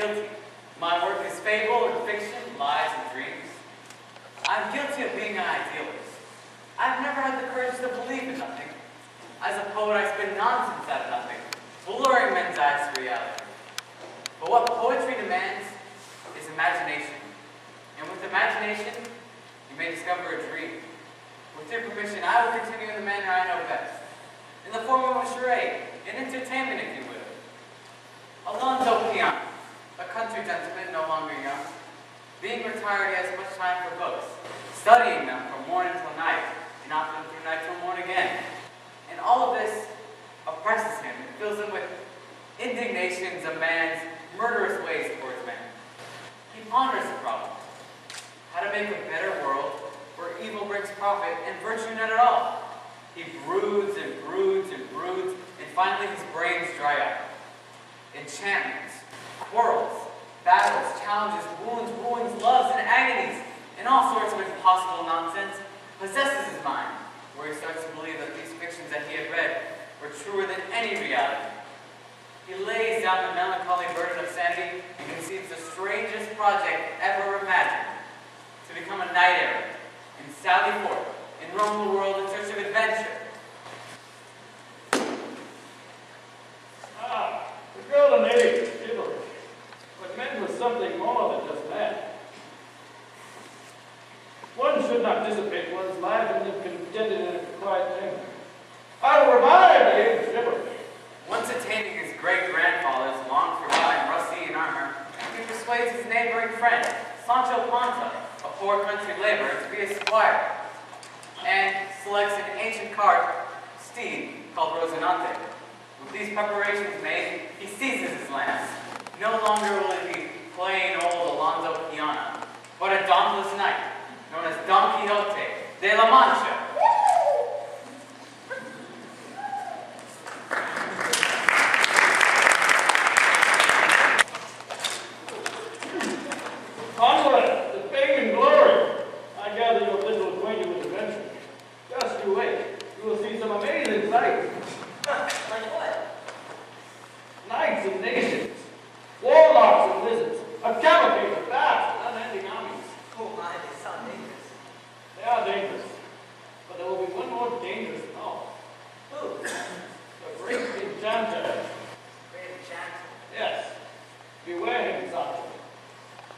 guilty. My work is fable and fiction, lies and dreams. I'm guilty of being an idealist. I've never had the courage to believe in nothing. As a poet, I spin nonsense out of nothing, blurring men's eyes to reality. But what poetry demands is imagination. And with imagination, you may discover a dream. With your permission, I will continue in the manner I know best. In the form of a charade, an entertainment, if you will. Alonzo Piano, a country gentleman no longer young. Being retired, he has much time for books, studying them from morning till night, and often through night till morn again. And all of this oppresses him and fills him with indignations of man's murderous ways towards man. He ponders the problem, how to make a better world where evil brings profit and virtue not at all. He broods and broods and broods, and finally his brains dry up. Enchantments, quarrels, battles, challenges, wounds, ruins, loves, and agonies, and all sorts of impossible nonsense possesses his mind, where he starts to believe that these fictions that he had read were truer than any reality. He lays down the melancholy burden of sanity and conceives the strangest project ever imagined, to become a knight errant and sally forth and roam the world in search of adventure. Ah, the golden age of chivalry. But men were something more than just that. One should not dissipate one's life and live contented in a quiet chamber. I will revive the age of chivalry. Once attaining his great-grandfather's long-forgotten rusty in armor, he persuades his neighboring friend, Sancho Panza, a poor country laborer, to be his squire, and selects an ancient cart steed called Rosinante. With these preparations made, he seizes his lance. No longer will it be plain old Alonzo Piana, but a dauntless knight, known as Don Quixote de la Mancha. Onward, to fame and glory. I gather you're little acquainted with adventure. Just you wait. You will see some amazing sights. Like what? Knights and nations, warlocks and wizards, a cavalcade of vast and unending armies. Oh my, they sound dangerous. They are dangerous, but there will be one more dangerous than all. Who? The great enchanter. Great enchanter. Yes. Beware him, Sancho.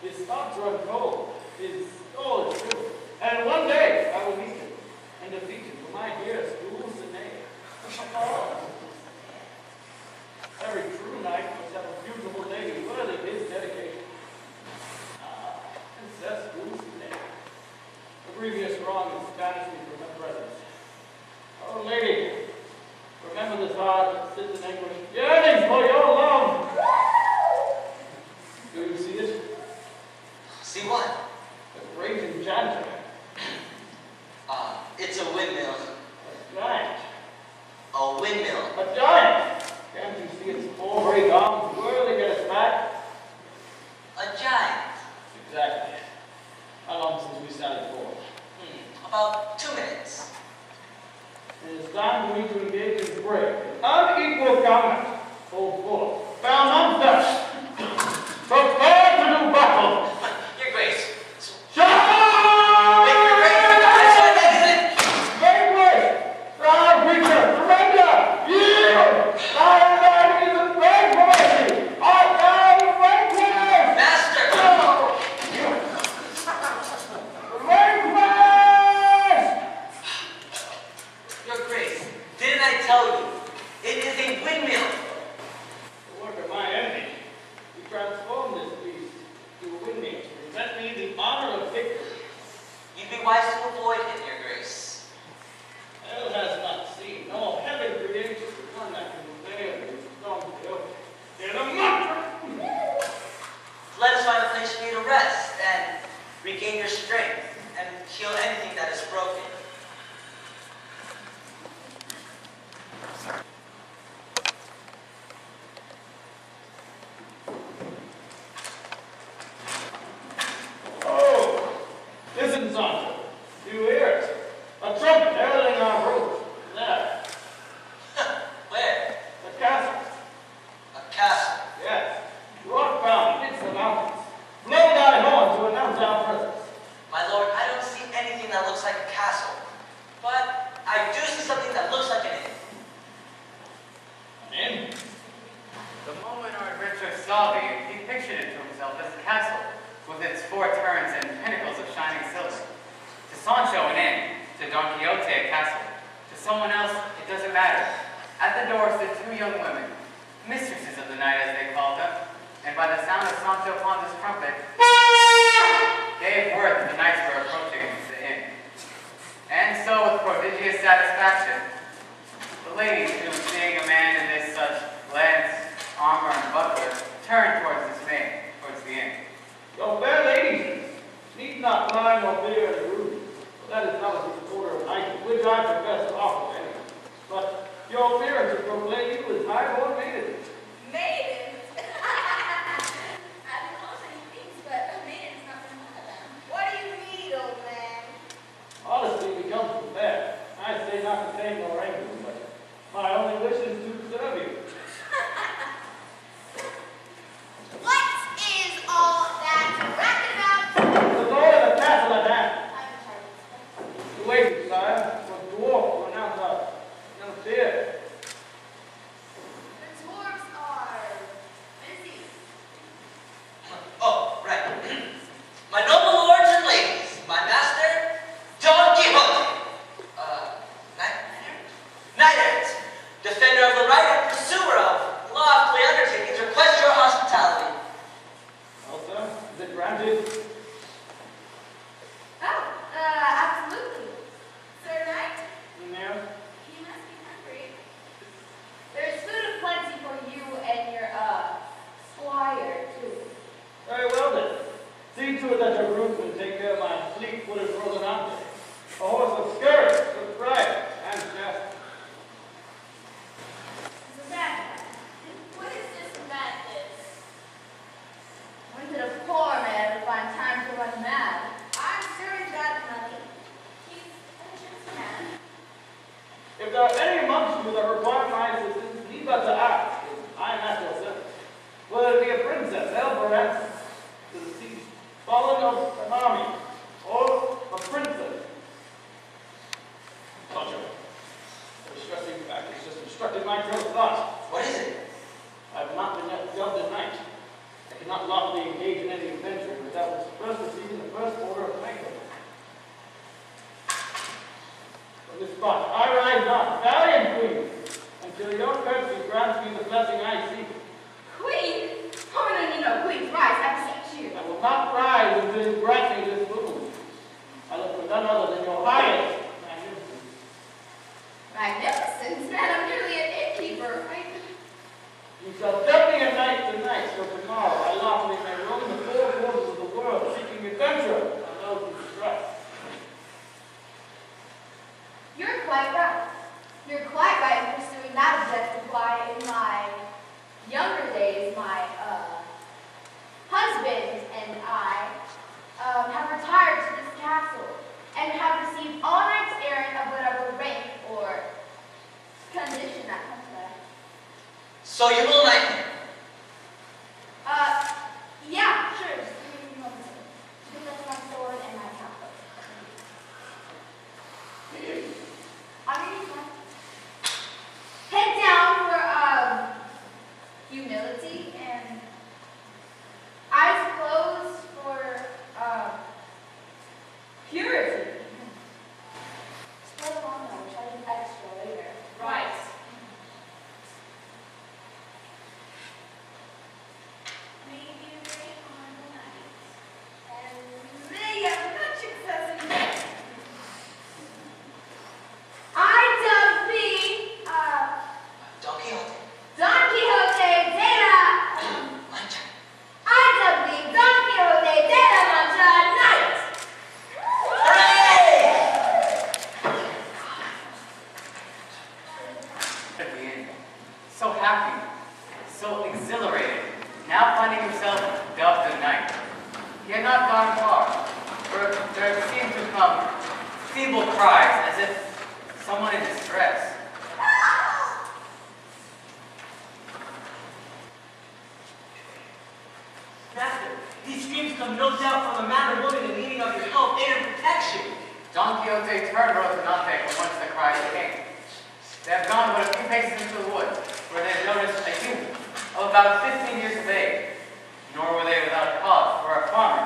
His thoughts run cold. His soul is true. And one day I will meet him and defeat him for my dear schools and name. Every true knight must have a beautiful lady worthy of his dedication. Ah, Princess Dulcinea. A grievous wrong has banished me from her presence. Oh, lady, remember this heart that sits in anguish, yearning for your love. Do you see it? See what? The with its four turns and pinnacles of shining silver. To Sancho, an inn. To Don Quixote, a castle. To someone else, it doesn't matter. At the door stood two young women, mistresses of the night as they called them, and by the sound of Sancho Panza's trumpet, gave word that the knights were approaching into the inn. And so, with prodigious satisfaction, the ladies, who, seeing a man in this such lance, armor, and buckler, turned towards the inn. Your fair ladies, need not lie nor fear in the room, for that is not the order of knights, which I profess to offer to anyone. But your appearance will proclaim you as high-born maidens. Maidens? I've been called many things, but a maiden has not been one of them. What do you mean, old man? Honesty becomes from that. I say not to tame nor anger, but my only wish is to serve you. What is all that racket about? The lord of the castle at hand. I'm in charge. Wait, sire, for dwarf to announce us. No fear. The dwarves are busy. Oh, right. My noble lords and ladies, my master, Don Quixote. Knight-errant, defender of the right and pursuer of lawfully undertakings, request your hospitality. Well, sir, is it granted? Oh, absolutely. Sir Knight, Ma'am? you must be hungry. There's food aplenty for you and your, squire, too. Very well then. See to it that your groom can take care of my fleet-footed Rosinante, a horse of courage, of pride, and justice. This is madness. What is this madness? When did a poor man find time to run mad? I'm sure he's got money. He's a gentleman. If there are any amongst you that require my assistance, leave but to ask. I am at your service. Whether it be a princess, held for ransom to the sea, fallen of an army, or a princess. Sancho, the distressing fact has just obstructed my train of thought. What is it? I have not been yet dubbed a knight. I cannot lawfully engage in any adventure without first receiving the first order of knighthood. From this spot, I rise not, valiant queen, until your courtesy grants me the blessing I seek. Queen? Oh, no, Queen's rise. I beseech you. I will not rise until you grant me this boon. I look for none other than your highest magnificence. Magnificence? Man, I'm merely an innkeeper. You shall tell me a knight tonight, so tomorrow I lawfully may roam the four quarters of the world, seeking adventure and those in distress. You're quite right. You're quite right in pursuing that objective. Why, in my younger days, my husband and I have retired to this castle and have received all knights errant of whatever rank or condition that comes to that. So you will knight me. Yeah, sure. Just give me 1 moment. Pick up my sword and my tablet. I'm reading one. Head down for humility and eyes closed for purity. Spell them on though, which I do extra later. Right. May you reign on the night, and may you have much success in life. I dub thee, Don Quixote. Don Quixote de la, Mancha. I dub thee Don Quixote de la Mancha Knight. Hooray! At the inn, so happy, so exhilarated, now finding himself dubbed a knight. He had not gone far, for there seemed to come feeble cries as if someone in distress. Master, these screams come no doubt from a man or woman in needing of your help and protection. Don Quixote turned Rocinante from whence the cries came. They have gone but a few paces into the wood, where they have noticed a youth of about 15 years of age. Nor were they without cause, for a farmer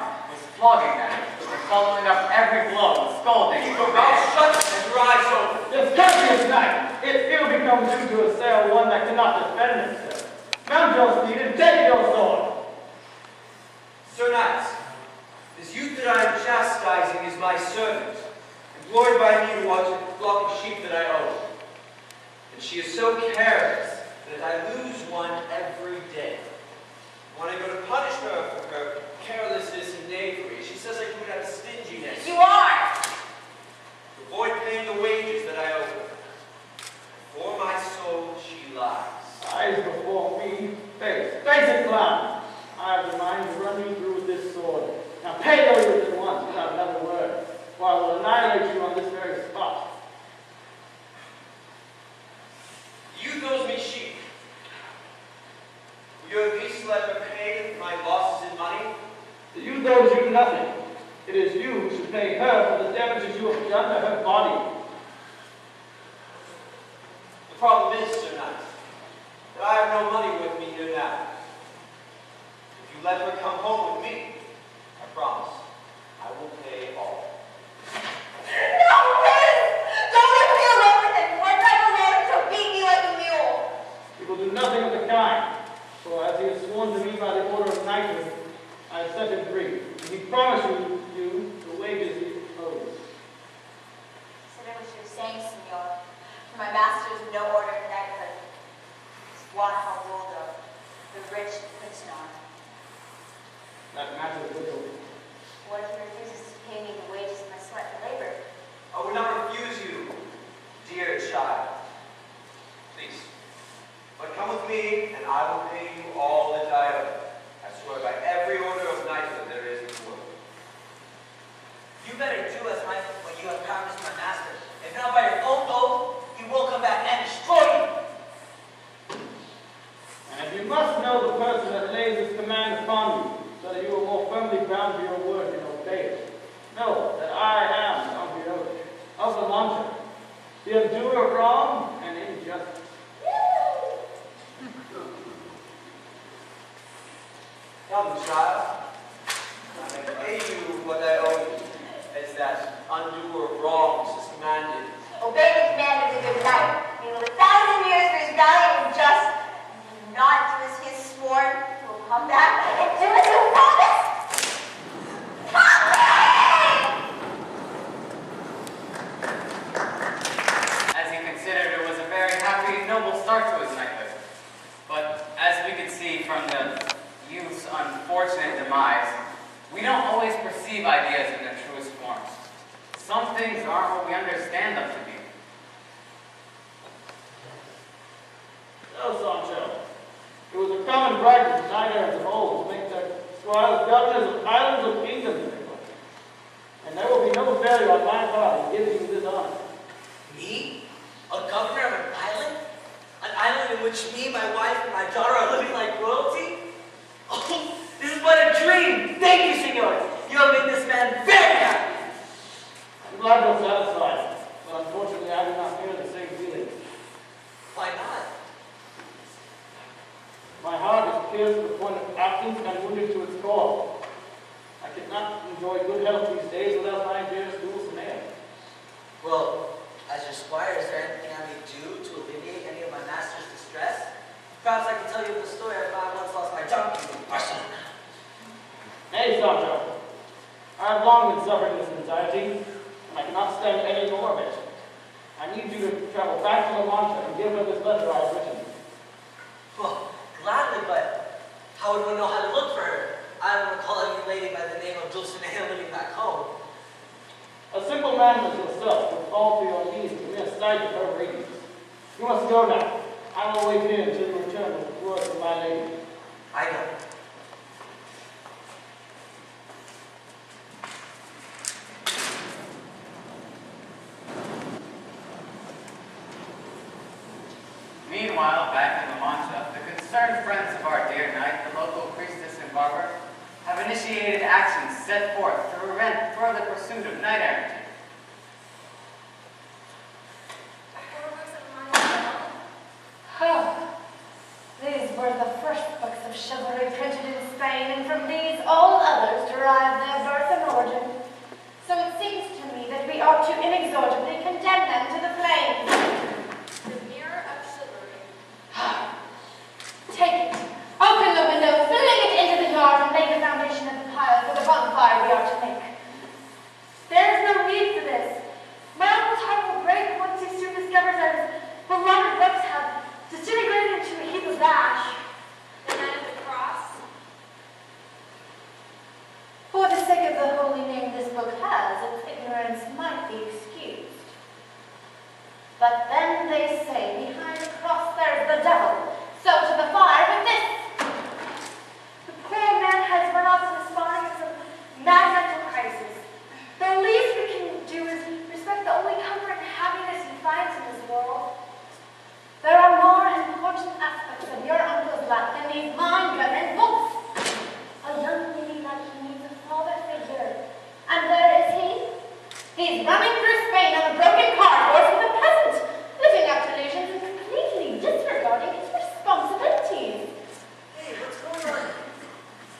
following up every blow with scolding. Keep your mouth shut and your eyes open. This courteous knight, it ill becomes you to assail one that cannot defend himself. Mount your steed and take your sword. Sir Knight, this youth that I am chastising is my servant, employed by me to watch a flock of sheep that I own. And she is so careless that I lose one every day. When I go to punish her for her carelessness and knavery, she says I do it out of stinginess. You are! To avoid paying the wages that I owe her. For my soul she lies. Eyes before me, face it, clown. I have the mind to run you through with this sword. Now pay those with it once without another word, or I will annihilate you on this very spot. You owes me sheep. Will you at least let her pay for my losses in money? The youth owes you nothing. It is you who should pay her for the damages you have done to her body. The problem is, Sir Knight, that I have no money with me here now. If you let her come home with me, I promise, I will pay all. No, please! Don't let me alone with him! One time alone, he'll beat me like a mule! He will do nothing of the kind, for as he has sworn to me by the order of knighthood, I have set him free. And he promised you the wages he owes. Consider what you're saying, senor. For my master is no order of knighthood. It's Juan Howoldo, the rich Prince Nar. That matters little. What if he refuses to pay me the wages of my sweat and labor? I will not refuse you, dear child. Please, but come with me, and I will pay you all that I owe. I swear by every order of knighthood there is in the world. You better do as what you have promised my master. If not by your own oath, he will come back and destroy you. And you must know the person that lays this command upon you, so that you are more firmly bound to your word and obey it. Know that I am Don Quixote of the Mancha, the undoer of wrong and injustice. Come, child. I may pay you what I owe you, as that undoer of wrongs is commanded. Obey the command of the good knight. He will 1,000 years for his valiant and just, and not do as he has sworn. He will come back and do as he promised. As he considered it was a very happy and noble start to his knighthood. But as we could see from the youth's unfortunate demise, we don't always perceive ideas in their truest forms. Some things aren't what we understand them to be. So, Sancho, it was a common practice in knight-errants of old to make their squires governors of islands or kingdoms. And there will be no failure on my part in giving you this honor. Me? A governor of an island? An island in which me, my wife, and my daughter are living like royalty? Oh, this is but a dream! Thank you, senor! You have made this man very happy! I'm glad you're satisfied, but unfortunately I do not share the same feelings. Why not? My heart is pierced to the point of absence and wounded to its core. I cannot enjoy good health these days without my dearest Dulcinea. Well, as your squire, is there anything I may do to alleviate any of my master's distress? Perhaps I can tell you the story of how I once lost my donkey in Barcelona. Nay, Sancho, I have long been suffering this anxiety, and I cannot stand any more of it. I need you to travel back to La Mancha and give her this letter I have written. Well, gladly, but how would one know how to look for her? I don't recall any lady by the name of Dulcinea living back home. A simple man as yourself would fall to your knees to mere sight of her radiance. You must go now. I will wait here until you return with word from my lady. I know. Meanwhile, back in La Mancha, the concerned friends of our dear knight, the local priestess and barber, have initiated actions set forth to prevent further pursuit of knight-errantry. Oh, these were the first books of chivalry printed in Spain, and from these all others derive their birth and origin. ought to inexorably condemn them to the flames. The mirror of chivalry. Take it, open the window, fling it into the yard, and lay the foundation of the pile for the bonfire we are to make. There is no need for this. My uncle's heart will break once he soon discovers that his beloved books have disintegrated into a heap of ash. The man of the cross. For the sake of the holy name this book has, its ignorance might be excused. But then they say, behind the cross there's the devil, so to the fire with this. The poor man has run off to the spawning of some mad mental crisis. The least we can do is respect the only comfort and happiness he finds in this world. There are more important aspects of your uncle's life than these mind-governed books. A young lady like he needs a father figure. And where is he? He's running through Spain on a broken cart horse with a peasant, living up to illusions and completely disregarding his responsibilities. Hey, what's going on?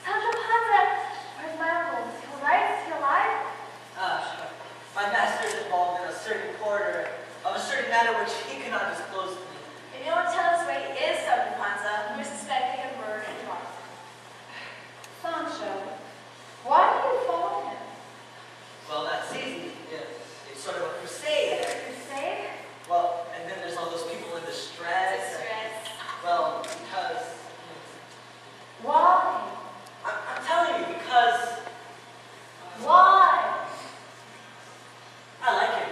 Sancho Panza, where's my uncle? Is he alright? Is he alive? Sure. My master is involved in a certain quarter of a certain matter which he cannot disclose to me. If you don't tell us where he is, Sergeant Panza, we're suspecting of murder and drunk. Sancho, why do you follow him? Well, that's easy. Yeah. It's sort of a crusade. Crusade? Well, and then there's all those people in distress. Distress. Well, because... Why? I'm telling you, because... Why? I like him.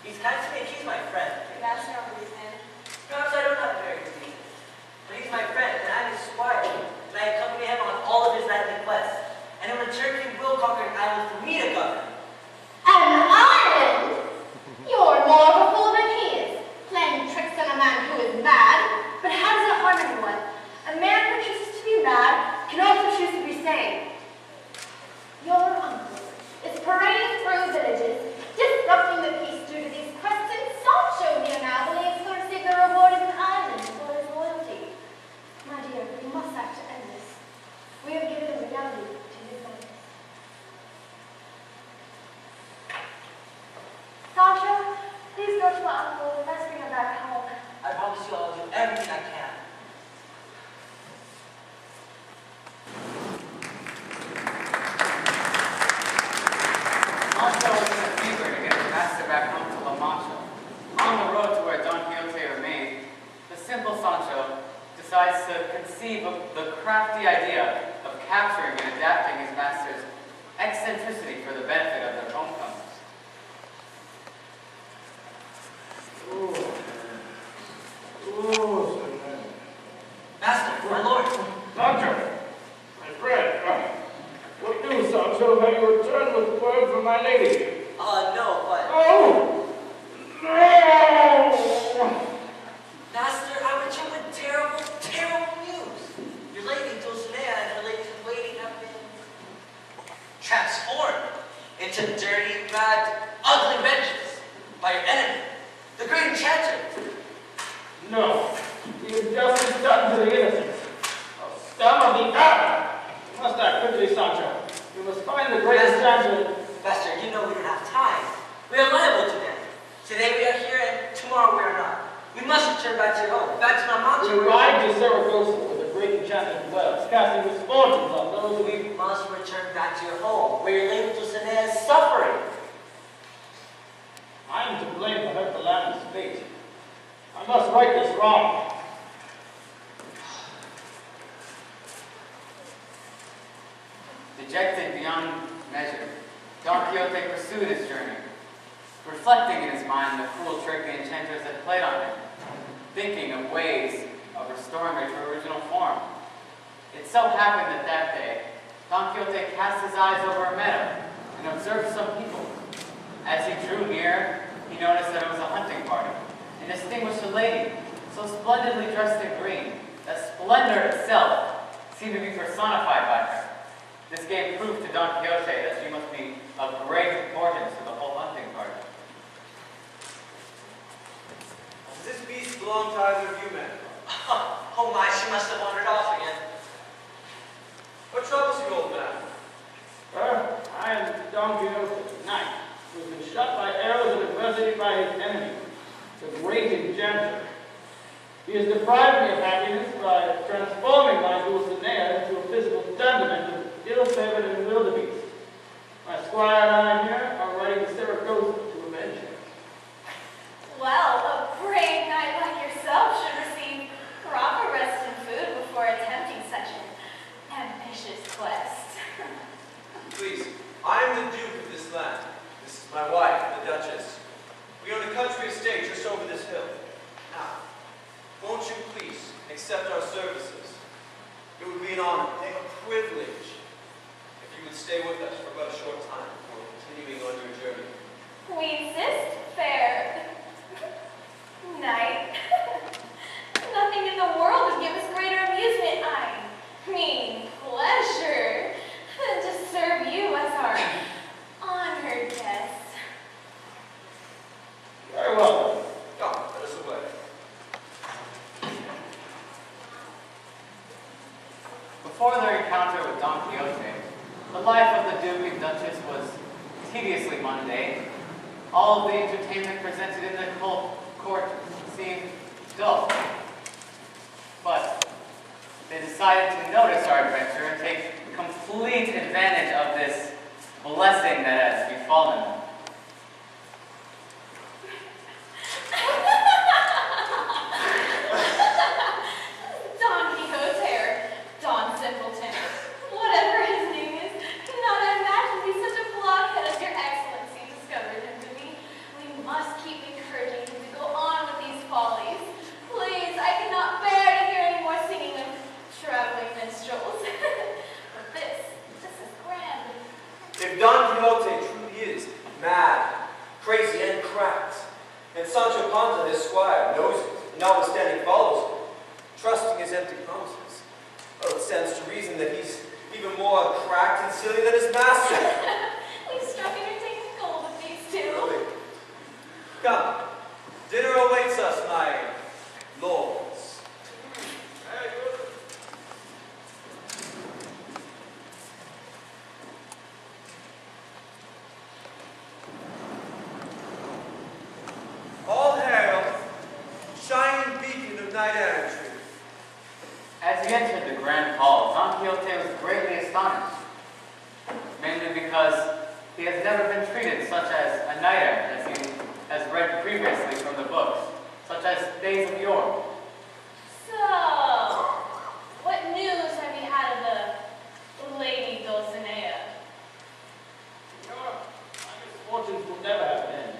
He's kind to me, he's my friend. That's no reason. Perhaps I don't have a very good reason. But he's my friend, and I'm his squire, and I accompany him on all of his knightly quests. And in return, he will conquer an island for me to govern. An island? You're more of a fool than he is, playing tricks on a man who is mad. But how does it harm anyone? A man who chooses to be mad can also choose to be sane. Your uncle is parading through villages, disrupting the peace due to these quests, and Sancho here now believes he'll receive the reward of an island for his loyalty. My dear, we must act to end this. We have given a reality to his enemies. Sancho, please go to my uncle and let's bring him back home. I promise you I'll do everything I can. Mancha was in a fever to get his master back home to La Mancha. On the road to where Don Quixote remained, the simple Sancho decides to conceive of the crafty idea of capturing and adapting his master's eccentricity for the benefit of their homecomers. Master, my lord. Sancho, my friend. What news, Sancho? Have you returned with word from my lady? No, but... Oh! No! Master, I return with terrible, terrible news. Your lady, Dulcinea, and her ladies in waiting have been transformed into dirty, bad, ugly wretches by your enemy, the great enchanter. No. The injustice done to the innocent. A scum of the earth. You must act quickly, Sancho. You must find the great enchanter. Master, you know we don't have time. We are liable to them. Today we are here and tomorrow we are not. We must return back to your home, back to Mancha. We ride to Saragossa where the great enchanter dwells, casting misfortunes on those who We must return back to your home, where your lady Dulcinea is suffering. I am to blame for her calamitous fate. I must right this wrong. Dejected beyond measure, Don Quixote pursued his journey, reflecting in his mind the cruel trick the enchanters had played on him, thinking of ways of restoring her to original form. It so happened that that day, Don Quixote cast his eyes over a meadow and observed some people. As he drew near, he noticed that it was a hunting party, and distinguished a lady, so splendidly dressed in green, that splendor itself seemed to be personified by her. This gave proof to Don Quixote that she must be of great importance to the whole hunting party. Does this beast belong to either of you men? Oh my, she must have wandered off again. What troubles you, old man? I am Don Quixote, knight, who has been shot by He has deprived me of happiness by transforming my Dulcinea into a physical sentiment of ill-favored and wildebeest. My squire and I here are riding to Saragossa to avenge him. Well, a brave knight like yourself should receive proper rest and food before attempting such an ambitious quest. Please, I am the Duke of this land. This is my wife, the Duchess. We own a country estate just over this hill. Now, won't you please accept our services? It would be an honor, a privilege, if you would stay with us for but a short time before continuing on your journey. We insist, fair knight. Nothing in the world would give us greater amusement, I mean pleasure, than to serve you as our honored guests. Very well. Come, let us away. Before their encounter with Don Quixote, the life of the Duke and Duchess was tediously mundane. All of the entertainment presented in the court seemed dull. But they decided to notice our adventure and take complete advantage of this blessing that has befallen them. Don Quixote or Don Simpleton, whatever his name is, cannot imagine he's such a blockhead as your excellency discovered him to be. We must keep encouraging him to go on with these follies. Please, I cannot bear to hear any more singing of traveling minstrels. But this is grand. If Don Quixote truly is mad, crazy, and cracked, and Sancho Panza, his squire, knows it, and notwithstanding follows him, trusting his empty promises, well, it stands to reason that he's even more cracked and silly than his master. We've struck entertaining gold with these two. Really? Come, dinner awaits us, my lords. All hail, shining beacon of knight errantry. As he entered the grand hall, Don Quixote was greatly astonished, mainly because he has never been treated such as a knight errant as he has read previously from the books, such as Days of Yore. So, what news have you had of the Lady Dulcinea? My misfortunes will never have an end.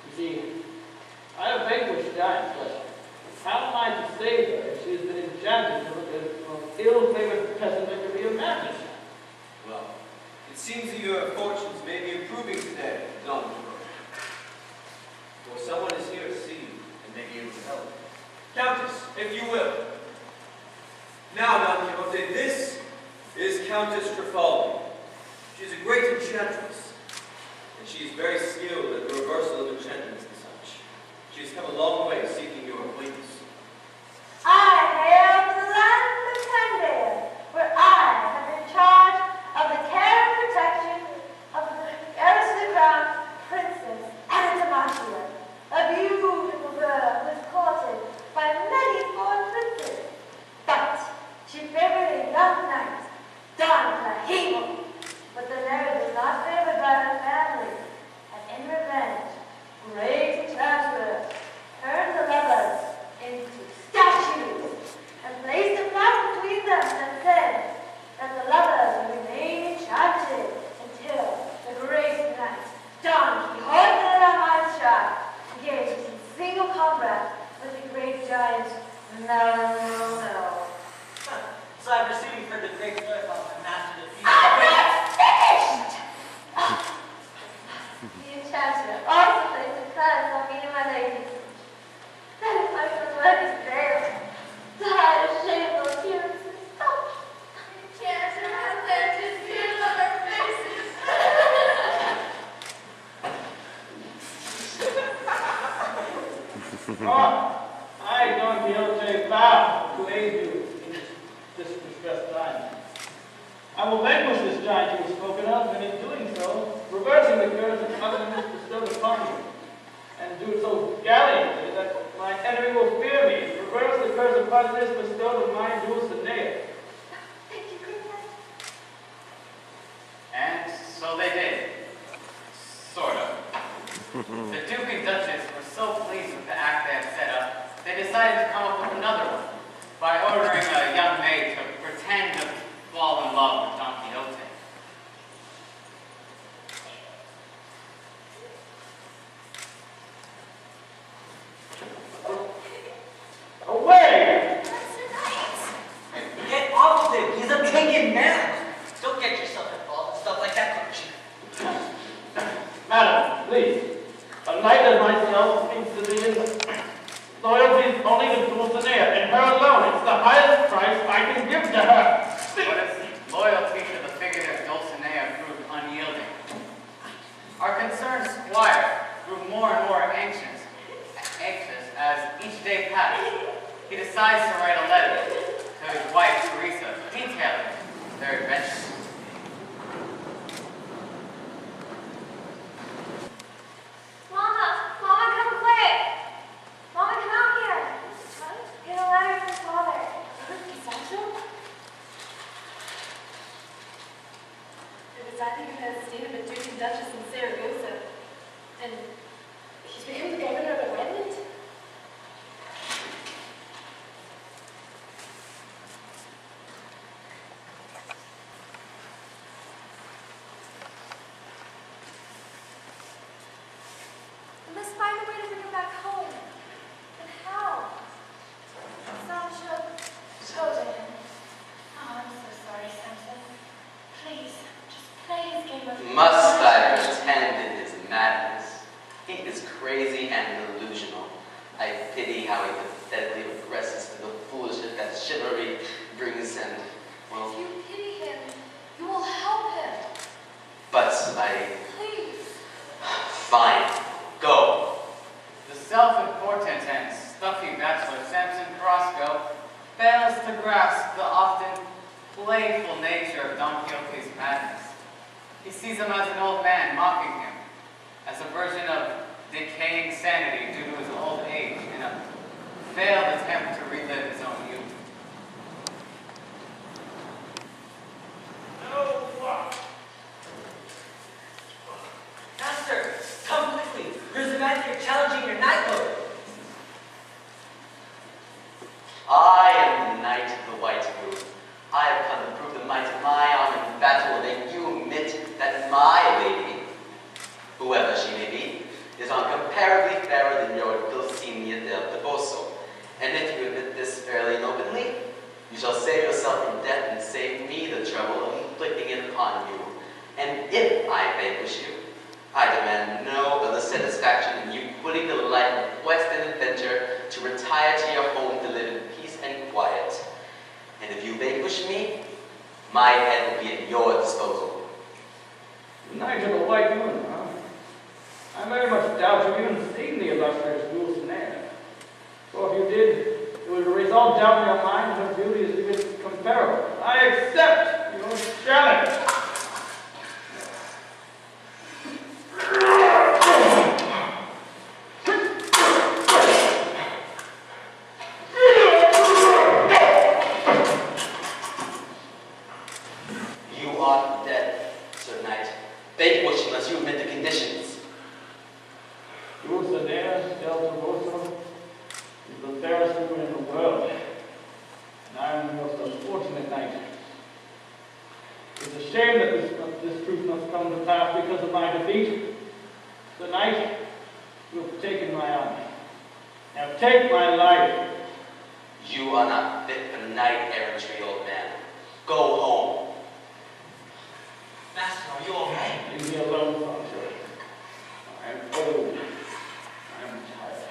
You see, I have vanquished giants, but how am I to save her if she has been enchanted to look as ill-favored peasant that could be a madness? Well, it seems that your fortunes may be improving today, Don Quixote. For someone is here to see you and may be able to help. Countess, if you will. Now, Don Quixote, this is Countess Trafalgar. She is a great enchantress, and she is very skilled at the reversal of enchantments and such. She has come a long way seeking your acquaintance. I hail from the land of Candia, where I have been charged of the care and protection of the heiress to the crown, Princess Anastasia, a beautiful girl who is courted by many foreign princes. But she favored a young knight, Don Quixote, but the marriage was not favored by her family, and in revenge, great enchanter turned the lovers into statues and placed a flag between them and said that the lovers would remain enchanted until the great knight Don Quixote de la Mancha engaged in single combat with the great giant Melville. So I've received for the great joy of my master defeat. I'm not finished! The enchanter also placed a curse on me and my lady. That if I was wedding veil, to hide a shameful appearances. Oh, the enchanter has left his tears on our faces. I, Don Quixote, vow to aid you in this distressed time. I will vanquish this giant you have spoken of, and in doing so, reversing the curse of covenant bestowed upon you, and do so gallantly that my enemy will fear me and first occurs upon this bestowed of my Dulcinea. Thank you, Goodness. And so they did. Sort of. The Duke and Duchess were so pleased with the act they had set up, they decided to come up with another one by ordering a young maid to pretend to fall in love with Don Quixote. Away! That's tonight. Get off of him. He's a pagan man. Don't get yourself involved in stuff like that, don't you? Madam, please. A knight as myself thinks that it is loyalty is only to Dulcinea, and her alone. It's the highest price I can give to her. But as loyalty to the figurative Dulcinea proved unyielding, our concerned squire grew more and more anxious as each day passed. He decides to write a letter to his wife, Teresa, detailing their adventures. Mama, come quick. Mama, come out here. What? Get a letter from Father. Essential? It was, I think, an estate of a Duke and Duchess in Saragossa. And he's become the governor of the island? We must find a way to bring him back home. And how? Sancho, show to him. Oh, I'm so sorry, Samson. Please, just play his game of... Must I pretend it is madness? He is crazy and delusional. I pity how he pathetically regresses to the foolishness that chivalry brings him. Well, If you pity him, you will help him. but I... Please. Fine. Go. The self-important and stuffy bachelor Samson Crosco fails to grasp the often playful nature of Don Quixote's madness. He sees him as an old man mocking him, as a version of decaying sanity due to his old age in a failed attempt to relive his own youth. Master, come quickly. There's a man here challenging your knighthood. I am the Knight of the White Moon. I have come to prove the might of my arm in battle and make you admit that my lady, whoever she may be, is incomparably fairer than your Dulcinea del Toboso. And if you admit this fairly and openly, you shall save yourself from death and save me the trouble of inflicting it upon you. And if I vanquish you, I demand no other satisfaction than you quitting the life of quest and adventure to retire to your home to live in peace and quiet. And if you vanquish me, my head will be at your disposal. Knight of the White Moon, huh? I very much doubt you've even seen the illustrious Dulcinea. For if you did, it would result down in your mind her beauty is even comparable. I accept your challenge. You are dead, Sir Knight. Vanquish unless you admit the conditions. Dulcinea del Toboso is the fairest woman in the world, and I am the most unfortunate knight. It's a shame that this truth must come to pass because of my defeat. The knight, you have taken my army. Now take my life. You are not fit for knight errantry, old man. Go home. Master, are you all right? Leave me alone, Sancho. I am old. I am tired.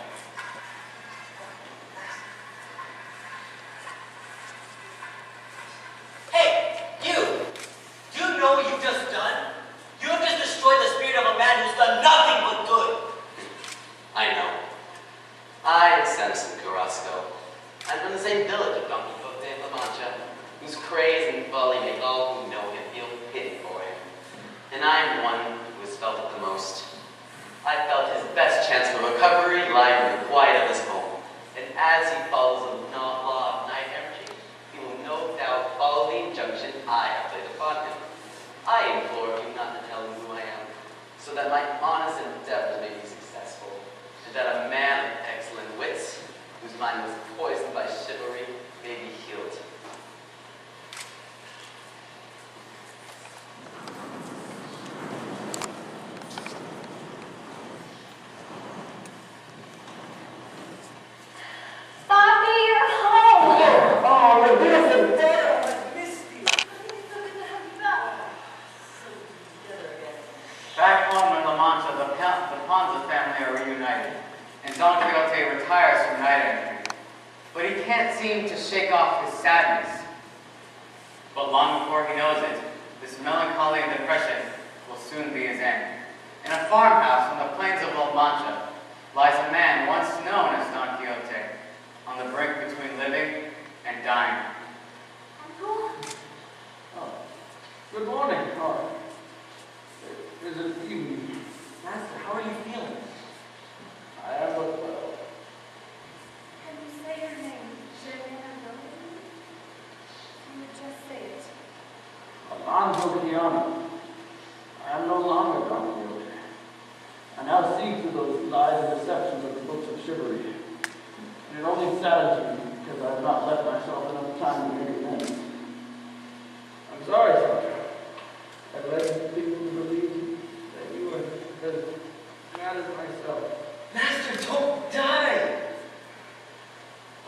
Hey, you! Do you know what you've just done? You have just destroyed the spirit of a man who's done nothing but good. I know. I am Samson Carrasco. I'm from the same village of Don Quixote of Mancha, whose craze and folly make all who know him feel pity for him. And I am one who has felt it the most. I felt his best chance for recovery lying in the quiet of his home, and as he follows the law of knight errantry, he will no doubt follow the injunction I have laid upon him. I implore you not to tell him who I am, so that my honest endeavors may be successful, and that a man of excellent wits, whose mind was poisoned by chivalry, may be healed. Bobby, you're home! Oh, you're beautiful. I missed you. It's so good to have you back. So good to be together again. Back home in La Mancha, the Panza family are reunited, and Don Quixote retires from knight errantry. But he can't seem to shake off his sadness. But long before he knows it, this melancholy and depression will soon be his end. In a farmhouse on the plains of La Mancha lies a man once known as Don Quixote, on the brink between living and dying. Oh, good morning. Oh, is it evening? Master, how are you feeling? I am but well. Can you say your name? Can you just say it? Alonso Quijano. I am no longer Don Quixote. I now see through those lies and deceptions of the books of chivalry. And it only saddens me because I have not left myself enough time to make amends. I'm sorry, Sasha. I've led people to believe that you are as mad as myself. Master, don't die!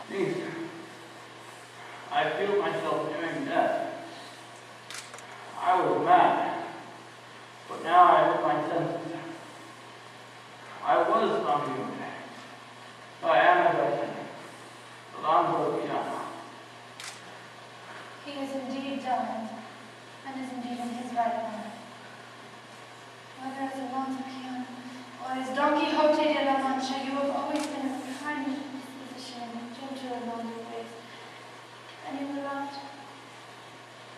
Please, I feel myself nearing death. I was mad, but now I have my senses. I was Don Quixote. I am, as I said, Alonso Quijano. He is indeed dying, and is indeed in his right mind. Whether as Alonso Quijano or as Don Quixote de la Mancha, you have always been of a kind disposition and gentle in all your ways. And you were loved,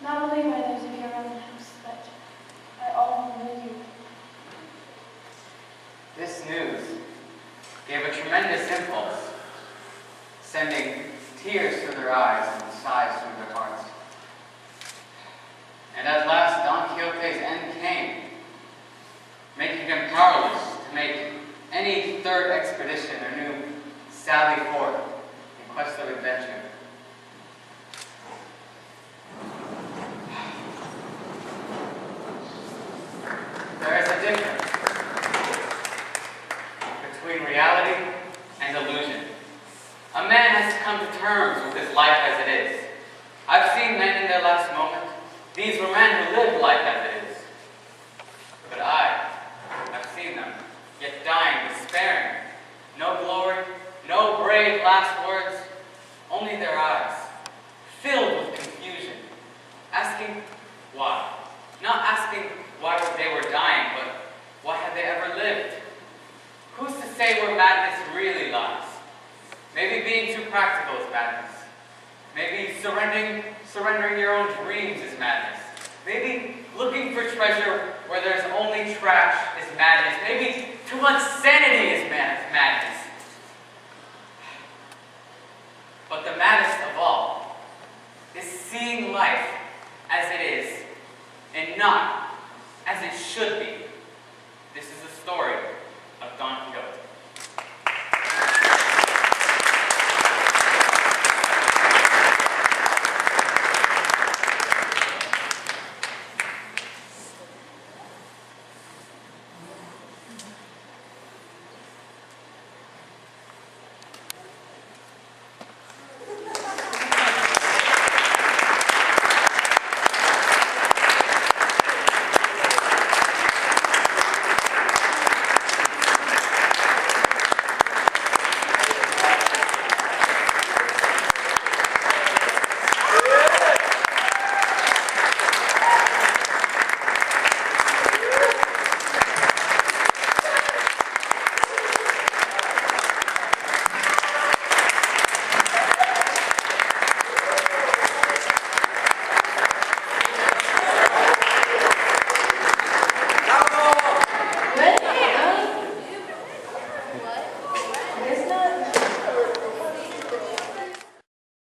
not only by those of your own house, but by all who knew you. This news gave a tremendous impulse, sending tears through their eyes and sighs through their hearts. And at last Don Quixote's end came, making him powerless to make any third expedition or new sally forth in quest of adventure. There is a difference between reality and illusion. A man has to come to terms with his life as it is. I've seen men in their last moment. These were men who lived life as it is. But I've seen them, yet dying, despairing. No glory, no brave last words, only their eyes, filled with confusion, asking why. Not asking why they were dying, but why had they ever lived? Who's to say where madness really lies? Maybe being too practical is madness. Maybe surrendering your own dreams is madness. Maybe looking for treasure where there's only trash is madness. Maybe too much sanity is madness. But the maddest of all is seeing life as it is and not as it should be.